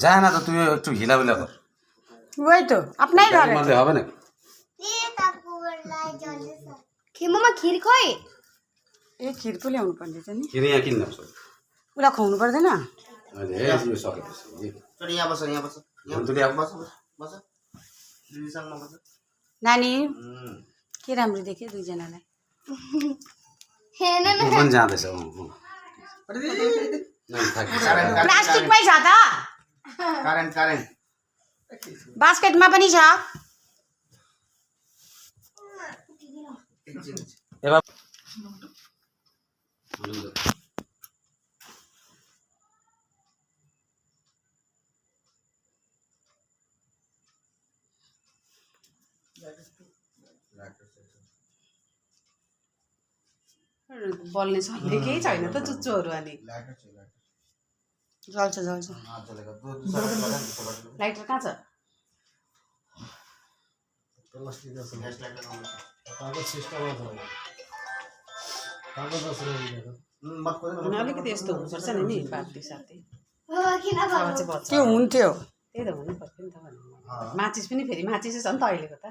যা না তো তুই একটু হিলাবিলা কর। ওই তো আপনাই ঘরে মারলে হবে না। मामा खीर खोइ ए खिर पो ल्याउनु पर्ने छ नि किन यहाँ किन्न सक्छ उसलाई खुवाउनु पर्दैन अहिले यो सकेपछि चल यहाँ बस यहाँ बस यहाँ भन्थुली अब बस बस दिदीसँग बस नानी के राम्रो देख्यो दुईजनालाई हेर्न न ऊ पनि जाँदैछ प्लास्टिकमै छ त करेन्ट करेन्ट बास्केटमा पनि छ एबा बल्ने सक्ने केही छैन त चुच्चोहरू अनि जल्छ जल्छ लाइटर कहाँ छ अनि अलिकति यस्तो हुनुपर्छ नि पार्टी साथी बाबा किन हावा चाहिँ बच्छ त्यो हुन्थ्यो त्यही त हुनु पर्थ्यो नि त भन्नु माचिस पनि फेरि माचिसै छ नि त अहिलेको त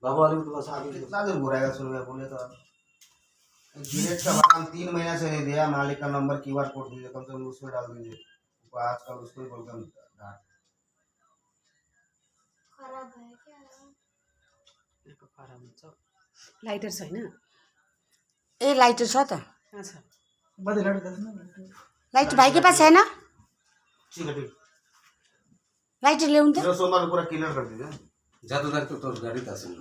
बाबू अलिकति बस आगे कितना दिन घुराएगा सुनिए बोले तो गिरेट का बादाम 3 महीना से नहीं दिया मालिक का नंबर क्यूआर कोड दीजिए कम से कम उसमें डाल दीजिए वो आजकल उसको ही बोलते हैं खराब भयो क्या यहाँको खराब हुन्छ लाइटर छैन ए लाइटर छ त कहाँ छ लाइटर भाइकै पास छैन ठीक है ठीक लाइटर ल्याउनु त मेरा सोमवार को पूरा क्लियर कर दीजिए ज्यादा तो तोर गाड़ी था सुन